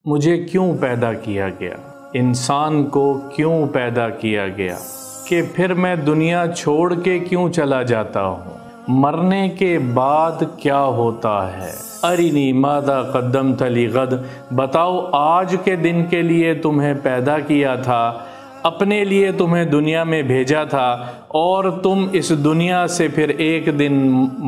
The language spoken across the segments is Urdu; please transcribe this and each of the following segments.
مجھے کیوں پیدا کیا گیا، انسان کو کیوں پیدا کیا گیا، کہ پھر میں دنیا چھوڑ کے کیوں چلا جاتا ہوں، مرنے کے بعد کیا ہوتا ہے۔ ارنی ماذا قدمت لغد، بتاؤ آج کے دن کے لیے تمہیں پیدا کیا تھا، اپنے لیے تمہیں دنیا میں بھیجا تھا، اور تم اس دنیا سے پھر ایک دن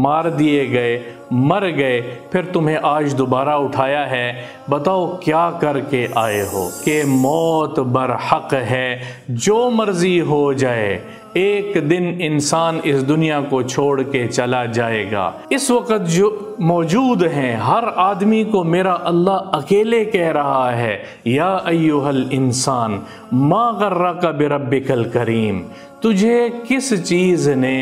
مار دیے گئے، مر گئے، پھر تمہیں آج دوبارہ اٹھایا ہے۔ بتاؤ کیا کر کے آئے ہو، کہ موت برحق ہے، جو مرضی ہو جائے، ایک دن انسان اس دنیا کو چھوڑ کے چلا جائے گا۔ اس وقت جو موجود ہیں ہر آدمی کو میرا اللہ اکیلے کہہ رہا ہے، یا ایھا الانسان ما غرک بربک الکریم، تجھے کس چیز نے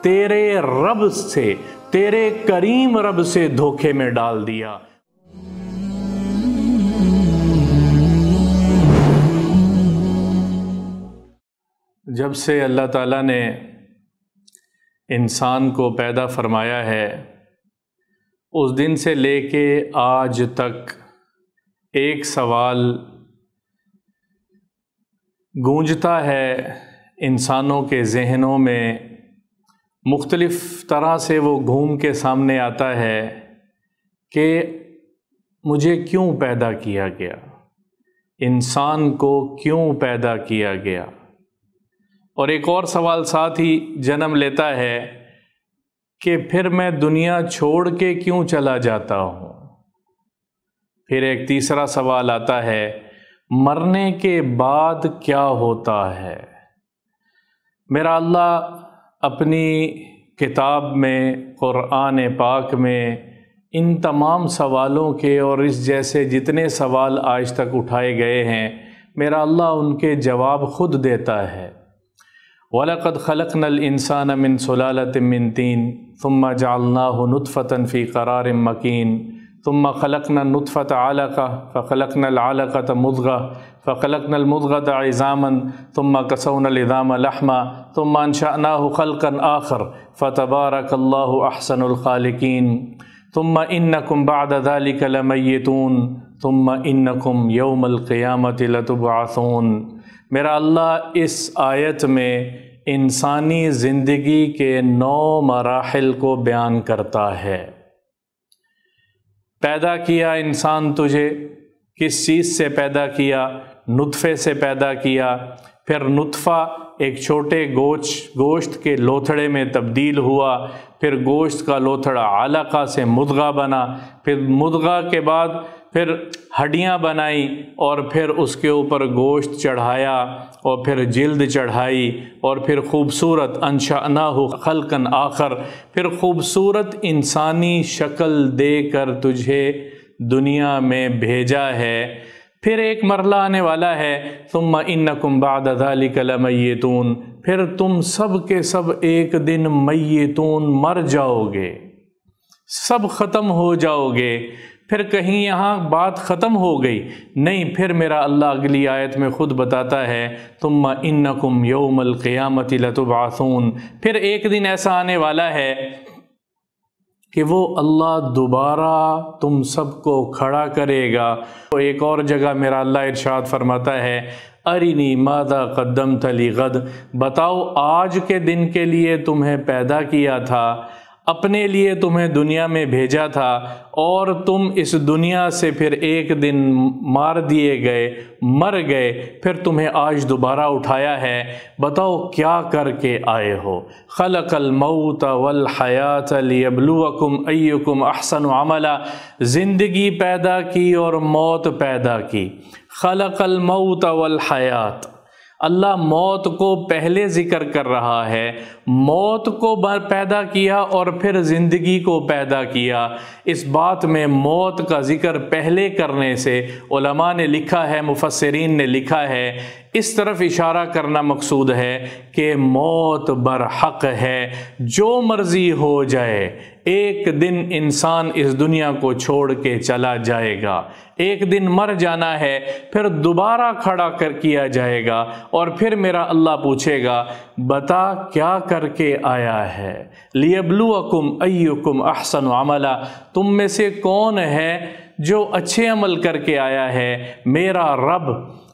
تیرے رب سے، تیرے کریم رب سے دھوکے میں ڈال دیا۔ جب سے اللہ تعالیٰ نے انسان کو پیدا فرمایا ہے، اس دن سے لے کے آج تک ایک سوال گونجتا ہے انسانوں کے ذہنوں میں، مختلف طرح سے وہ گھوم کے سامنے آتا ہے کہ مجھے کیوں پیدا کیا گیا، انسان کو کیوں پیدا کیا گیا۔ اور ایک اور سوال ساتھ ہی جنم لیتا ہے کہ پھر میں دنیا چھوڑ کے کیوں چلا جاتا ہوں۔ پھر ایک تیسرا سوال آتا ہے، مرنے کے بعد کیا ہوتا ہے۔ میرا اللہ اپنی کتاب میں، قرآن پاک میں، ان تمام سوالوں کے اور اس جیسے جتنے سوال آج تک اٹھائے گئے ہیں، میرا اللہ ان کے جواب خود دیتا ہے۔ وَلَقَدْ خَلَقْنَا الْإِنسَانَ مِنْ سُلَالَةٍ مِّن طِينٍ ثُمَّ جَعَلْنَاهُ نُطْفَةً فِي قَرَارٍ مَّكِينٍ ثُمَّ خَلَقْنَا النُّطْفَةَ عَلَقَةً فَخَلَقْنَا الْعَلَقَةَ مُضْغَةً فَخَلَقْنَا الْمُضْغَةَ عِظَامًا ثُمَّ كَسَوْنَا الْعِظَامَ لَحْمًا ثُمَّ أَنشَأْنَاهُ خَلْقًا آخَرَ فَتَبَارَكَ اللَّهُ أَحْسَنُ الْخَالِقِينَ ثُمَّ إِنَّكُمْ بَعْدَ ذَلِكَ لَمَيِّتُونَ ثُمَّ إِنَّكُمْ يَوْمَ الْقِيَامَةِ لَتُبْعَثُونَ۔ میرا اللہ اس آیت میں انسانی زندگی کے 9 مراحل کو بیان کرتا ہے۔ پیدا کیا انسان تجھے، کس چیز سے پیدا کیا؟ نطفے سے پیدا کیا، پھر نطفہ ایک چھوٹے گوشت کے لوتھڑے میں تبدیل ہوا، پھر گوشت کا لوتھڑا علقہ سے مضغہ بنا، پھر مضغہ کے بعد پھر ہڈیاں بنائی، اور پھر اس کے اوپر گوشت چڑھایا، اور پھر جلد چڑھائی، اور پھر خوبصورت انشأناہ خلقا آخر، پھر خوبصورت انسانی شکل دے کر تجھے دنیا میں بھیجا ہے۔ پھر ایک مرحلہ آنے والا ہے، ثم انکم بعد ذلک لمیتون، پھر تم سب کے سب ایک دن میتون، مر جاؤ گے، سب ختم ہو جاؤ گے۔ پھر کہیں یہاں بات ختم ہو گئی؟ نہیں، پھر میرا اللہ اگلی آیت میں خود بتاتا ہے، ثم انکم یوم القیامۃ لتبعثون، پھر ایک دن ایسا آنے والا ہے کہ وہ اللہ دوبارہ تم سب کو کھڑا کرے گا۔ تو ایک اور جگہ میرا اللہ ارشاد فرماتا ہے، ارنی ماذا قدمت لغد، بتاؤ آج کے دن کے لیے تمہیں پیدا کیا تھا، اپنے لیے تمہیں دنیا میں بھیجا تھا، اور تم اس دنیا سے پھر ایک دن مار دیے گئے، مر گئے، پھر تمہیں آج دوبارہ اٹھایا ہے۔ بتاؤ کیا کر کے آئے ہو۔ خلق الموت والحیات لیبلوکم ایکم احسن عملا، زندگی پیدا کی اور موت پیدا کی۔ خلق الموت والحیات، اللہ موت کو پہلے ذکر کر رہا ہے، موت کو پیدا کیا اور پھر زندگی کو پیدا کیا۔ اس بات میں موت کا ذکر پہلے کرنے سے علماء نے لکھا ہے، مفسرین نے لکھا ہے، اس طرف اشارہ کرنا مقصود ہے کہ موت برحق ہے، جو مرضی ہو جائے، ایک دن انسان اس دنیا کو چھوڑ کے چلا جائے گا، ایک دن مر جانا ہے، پھر دوبارہ کھڑا کیا جائے گا، اور پھر میرا اللہ پوچھے گا بتا کیا کر کے آیا ہے۔ لیبلوکم ایکم احسن عملا، تم میں سے کون ہے جو اچھے عمل کر کے آیا ہے میرا رب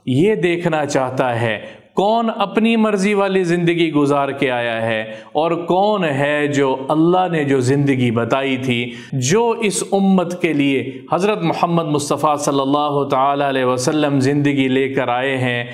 یہ دیکھنا چاہتا ہے کون اپنی مرضی والی زندگی گزار کے آیا ہے اور کون ہے جو اللہ نے جو زندگی بتائی تھی، جو اس امت کے لیے حضرت محمد مصطفیٰ صلی اللہ تعالیٰ علیہ وسلم زندگی لے کر آئے ہیں،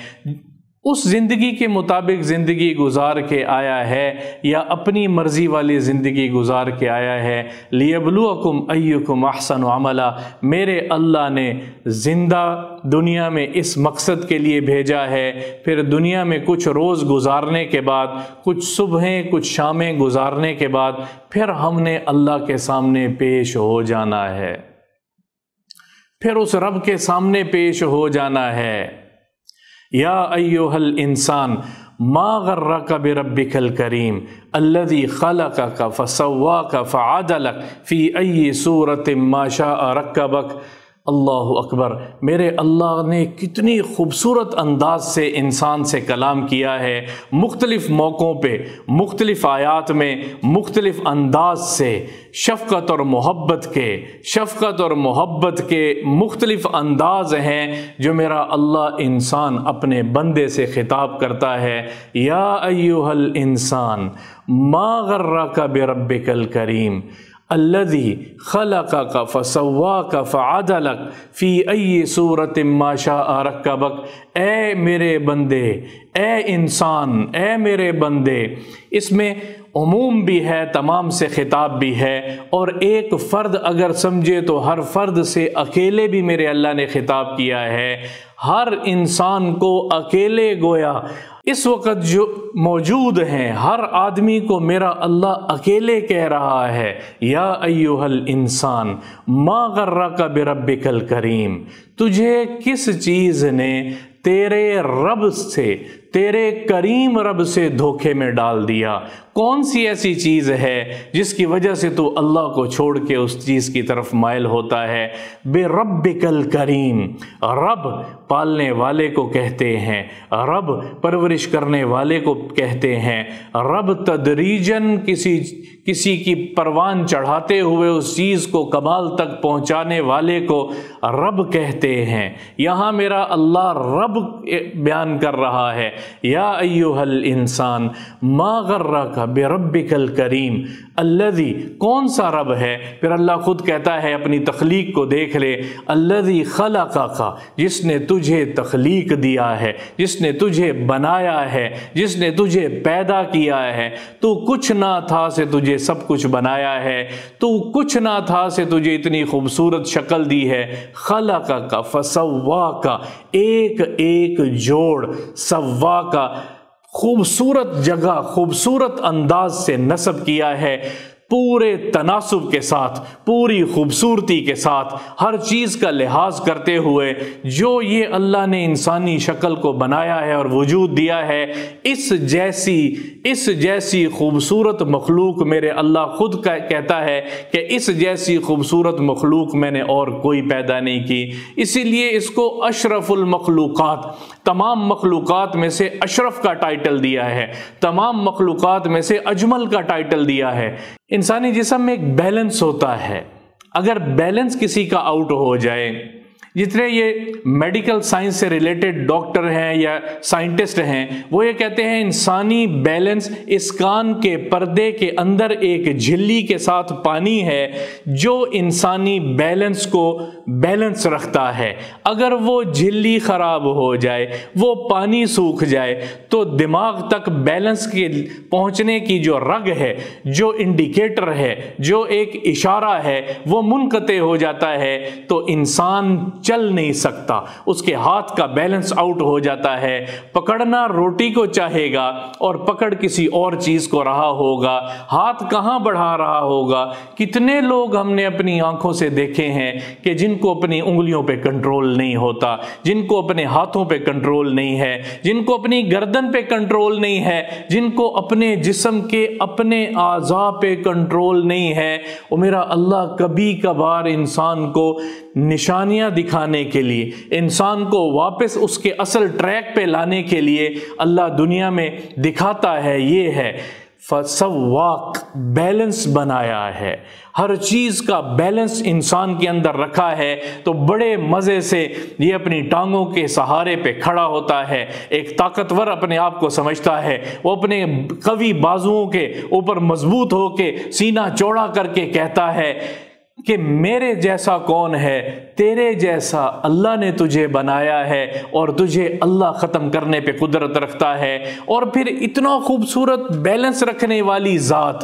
اس زندگی کے مطابق زندگی گزار کے آیا ہے یا اپنی مرضی والی زندگی گزار کے آیا ہے۔ لیبلوکم ایکم احسن عملا، میرے اللہ نے زندہ دنیا میں اس مقصد کے لیے بھیجا ہے، پھر دنیا میں کچھ روز گزارنے کے بعد، کچھ صبحیں کچھ شامیں گزارنے کے بعد پھر ہم نے اللہ کے سامنے پیش ہو جانا ہے، پھر اس رب کے سامنے پیش ہو جانا ہے۔ یا ایھا الانسان ما غرک بربک الکریم الذی خلقک فسواک فعدلک فی ای صورت ما شاء رکبک۔ اللہ اکبر، میرے اللہ نے کتنی خوبصورت انداز سے انسان سے کلام کیا ہے، مختلف موقعوں پہ مختلف آیات میں مختلف انداز سے شفقت اور محبت کے مختلف انداز ہیں جو میرا اللہ انسان اپنے بندے سے خطاب کرتا ہے۔ یا ایھا الانسان ما غرک بربک الکریم الذی خلقک فسواک فعدلک فی ای صورت ما شاء رکبک۔ اے میرے بندے، اے انسان، اے میرے بندے، اس میں عموم بھی ہے، تمام سے خطاب بھی ہے، اور ایک فرد اگر سمجھے تو ہر فرد سے اکیلے بھی میرے اللہ نے خطاب کیا ہے۔ ہر انسان کو اکیلے گویا اس وقت جو موجود ہیں ہر آدمی کو میرا اللہ اکیلے کہہ رہا ہے، یا ایھا الانسان ما غرک بربک الکریم، تجھے کس چیز نے تیرے رب سے، تیرے کریم رب سے دھوکے میں ڈال دیا؟ کون سی ایسی چیز ہے جس کی وجہ سے تو اللہ کو چھوڑ کے اس چیز کی طرف مائل ہوتا ہے؟ بربک الکریم، رب پالنے والے کو کہتے ہیں، رب پرورش کرنے والے کو کہتے ہیں، رب تدریجاً کسی کی پروان چڑھاتے ہوئے اس چیز کو کمال تک پہنچانے والے کو رب کہتے ہیں۔ یہاں میرا اللہ رب بیان کر رہا ہے، یا ایھا الانسان ما غرک بربک الکریم الذی، کون سا رب ہے؟ پھر اللہ خود کہتا ہے اپنی تخلیق کو دیکھ لے، الذی خلقک، جس نے تجھے تخلیق دیا ہے، جس نے تجھے بنایا ہے، جس نے تجھے پیدا کیا ہے۔ تو کچھ نہ تھا سے تجھے سب کچھ بنایا ہے، تو کچھ نہ تھا سے تجھے اتنی خوبصورت شکل دی ہے۔ خلقک فسواک، ایک ایک جوڑ، سواک خوبصورت جگہ خوبصورت انداز سے نصب کیا ہے، پورے تناسب کے ساتھ، پوری خوبصورتی کے ساتھ، ہر چیز کا لحاظ کرتے ہوئے جو یہ اللہ نے انسانی شکل کو بنایا ہے اور وجود دیا ہے، اس جیسی خوبصورت مخلوق میرے اللہ خود کہتا ہے کہ اس جیسی خوبصورت مخلوق میں نے اور کوئی پیدا نہیں کی، اسی لیے اس کو اشرف المخلوقات، تمام مخلوقات میں سے اشرف کا ٹائٹل دیا ہے، تمام مخلوقات میں سے اجمل کا ٹائٹل دیا ہے۔ انسانی جسم میں ایک بیلنس ہوتا ہے، اگر بیلنس کسی کا آؤٹ ہو جائے، جتنے یہ میڈیکل سائنس سے ریلیٹڈ ڈاکٹر ہیں یا سائنٹسٹ ہیں، وہ یہ کہتے ہیں انسانی بیلنس اس کان کے پردے کے اندر ایک جھلی کے ساتھ پانی ہے جو انسانی بیلنس کو بیلنس رکھتا ہے۔ اگر وہ جھلی خراب ہو جائے، وہ پانی سوکھ جائے تو دماغ تک بیلنس کے پہنچنے کی جو رگ ہے، جو انڈیکیٹر ہے، جو ایک اشارہ ہے، وہ منقطع ہو جاتا ہے، تو انسان چل نہیں سکتا، اس کے ہاتھ کا بیلنس آؤٹ ہو جاتا ہے، پکڑنا روٹی کو چاہے گا اور پکڑ کسی اور چیز کو رہا ہوگا، ہاتھ کہاں بڑھا رہا ہوگا۔ کتنے لوگ ہم نے اپنی آنکھوں سے دیکھے ہیں کہ جن کو اپنی انگلیوں پہ کنٹرول نہیں ہوتا، جن کو اپنے ہاتھوں پہ کنٹرول نہیں ہے، جن کو اپنی گردن پہ کنٹرول نہیں ہے، جن کو اپنے جسم کے اپنے اعضاء پہ کنٹرول نہیں ہے۔ اور میرا اللہ کبھی کبھار انسان کو نشانیاں دکھانے کے لیے، انسان کو واپس اس کے اصل ٹریک پہ لانے کے لیے اللہ دنیا میں دکھاتا ہے، یہ ہے فسواک، بیلنس بنایا ہے، ہر چیز کا بیلنس انسان کے اندر رکھا ہے، تو بڑے مزے سے یہ اپنی ٹانگوں کے سہارے پہ کھڑا ہوتا ہے۔ ایک طاقتور اپنے آپ کو سمجھتا ہے، وہ اپنے قوی بازوؤں کے اوپر مضبوط ہو کے سینہ چوڑا کر کے کہتا ہے کہ میرے جیسا کون ہے، تیرے جیسا اللہ نے تجھے بنایا ہے، اور تجھے اللہ ختم کرنے پہ قدرت رکھتا ہے۔ اور پھر اتنا خوبصورت بیلنس رکھنے والی ذات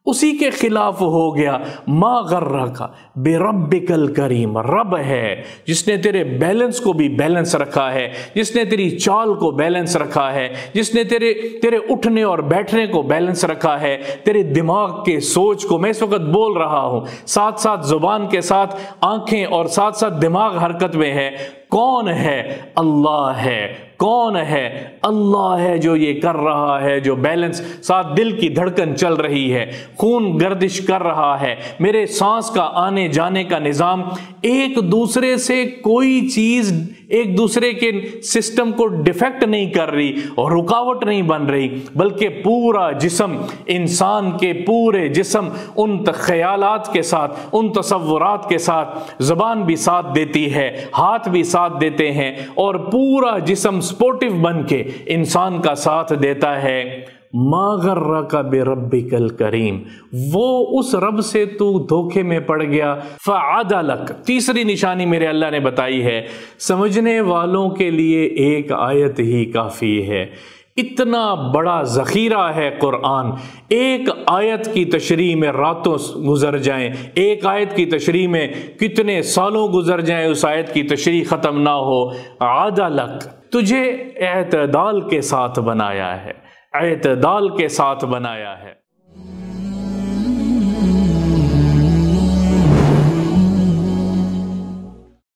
اسی کے خلاف ہو گیا، ما غرک بربک الکریم، رب ہے جس نے تیرے بیلنس کو بھی بیلنس رکھا ہے، جس نے تیری چال کو بیلنس رکھا ہے، جس نے تیرے اٹھنے اور بیٹھنے کو بیلنس رکھا ہے، تیرے دماغ کے سوچ کو۔ میں اس وقت بول رہا ہوں، ساتھ ساتھ زبان کے ساتھ آنکھیں اور ساتھ ساتھ دماغ حرکت میں ہے۔ کون ہے؟ اللہ ہے۔ کون ہے؟ اللہ ہے جو یہ کر رہا ہے، جو بیلنس، ساتھ دل کی دھڑکن چل رہی ہے، خون گردش کر رہا ہے، میرے سانس کا آنے جانے کا نظام، ایک دوسرے سے کوئی چیز ایک دوسرے کے سسٹم کو ڈیفیکٹ نہیں کر رہی اور رکاوٹ نہیں بن رہی، بلکہ پورا جسم، انسان کے پورے جسم ان خیالات کے ساتھ، ان تصورات کے ساتھ، زبان بھی ساتھ دیتی ہے، ہاتھ بھی ساتھ دیتے ہیں، اور پورا جسم سپورٹیو بن کے انسان کا ساتھ دیتا ہے۔ ما غرک بربک الکریم، وہ اس رب سے تو دھوکے میں پڑ گیا۔ فعدلک، تیسری نشانی میرے اللہ نے بتائی ہے، سمجھنے والوں کے لیے ایک آیت ہی کافی ہے۔ اتنا بڑا ذخیرہ ہے قرآن، ایک آیت کی تشریح میں راتوں گزر جائیں، ایک آیت کی تشریح میں کتنے سالوں گزر جائیں، اس آیت کی تشریح ختم نہ ہو۔ عدلک، تجھے اعتدال کے ساتھ بنایا ہے، اعتدال کے ساتھ بنایا ہے۔